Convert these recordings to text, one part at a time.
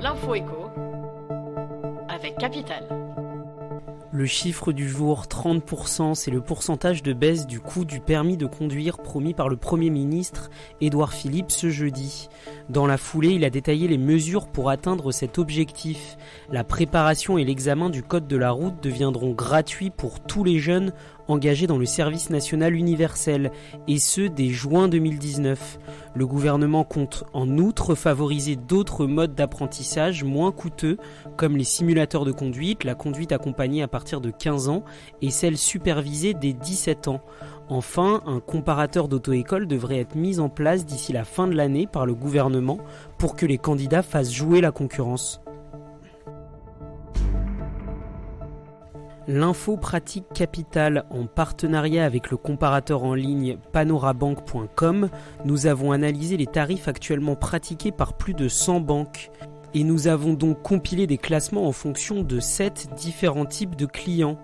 L'info éco avec Capital. Le chiffre du jour, 30%, c'est le pourcentage de baisse du coût du permis de conduire promis par le Premier ministre Édouard Philippe ce jeudi. Dans la foulée, il a détaillé les mesures pour atteindre cet objectif. La préparation et l'examen du code de la route deviendront gratuits pour tous les jeunes engagés dans le service national universel, et ce dès juin 2019. Le gouvernement compte en outre favoriser d'autres modes d'apprentissage moins coûteux, comme les simulateurs de conduite, la conduite accompagnée à partir de 15 ans et celle supervisée dès 17 ans. Enfin, un comparateur d'auto-école devrait être mis en place d'ici la fin de l'année par le gouvernement pour que les candidats fassent jouer la concurrence. L'info pratique Capital, en partenariat avec le comparateur en ligne panorabank.com, nous avons analysé les tarifs actuellement pratiqués par plus de 100 banques. Et nous avons donc compilé des classements en fonction de 7 différents types de clients.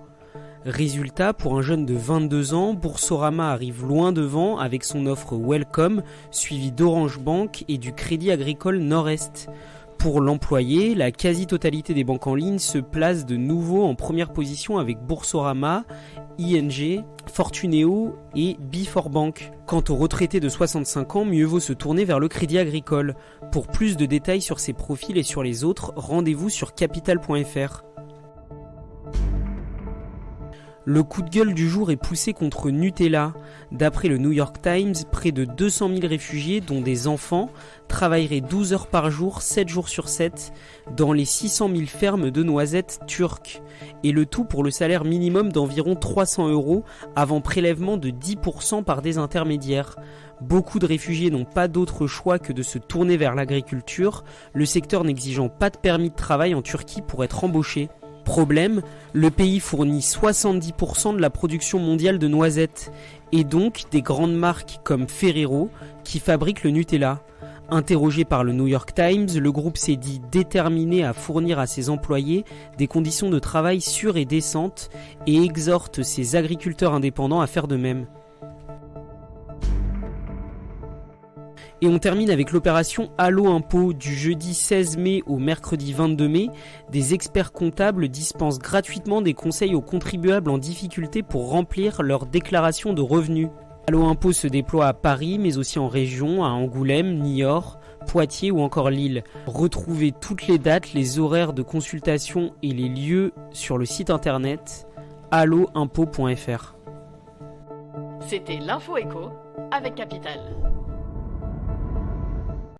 Résultat, pour un jeune de 22 ans, Boursorama arrive loin devant avec son offre Welcome, suivie d'Orange Bank et du Crédit Agricole Nord-Est. Pour l'employé, la quasi-totalité des banques en ligne se place de nouveau en première position avec Boursorama, ING, Fortuneo et Bforbank. Quant aux retraités de 65 ans, mieux vaut se tourner vers le Crédit Agricole. Pour plus de détails sur ces profils et sur les autres, rendez-vous sur capital.fr. Le coup de gueule du jour est poussé contre Nutella. D'après le New York Times, près de 200 000 réfugiés, dont des enfants, travailleraient 12 heures par jour, 7 jours sur 7, dans les 600 000 fermes de noisettes turques. Et le tout pour le salaire minimum d'environ 300 € avant prélèvement de 10% par des intermédiaires. Beaucoup de réfugiés n'ont pas d'autre choix que de se tourner vers l'agriculture, le secteur n'exigeant pas de permis de travail en Turquie pour être embauché. Problème, le pays fournit 70% de la production mondiale de noisettes, et donc des grandes marques comme Ferrero qui fabriquent le Nutella. Interrogé par le New York Times, le groupe s'est dit déterminé à fournir à ses employés des conditions de travail sûres et décentes et exhorte ses agriculteurs indépendants à faire de même. Et on termine avec l'opération Allo Impôt. Du jeudi 16 mai au mercredi 22 mai, des experts comptables dispensent gratuitement des conseils aux contribuables en difficulté pour remplir leur déclaration de revenus. Allo Impôt se déploie à Paris, mais aussi en région, à Angoulême, Niort, Poitiers ou encore Lille. Retrouvez toutes les dates, les horaires de consultation et les lieux sur le site internet alloimpôt.fr. C'était l'info éco avec Capital.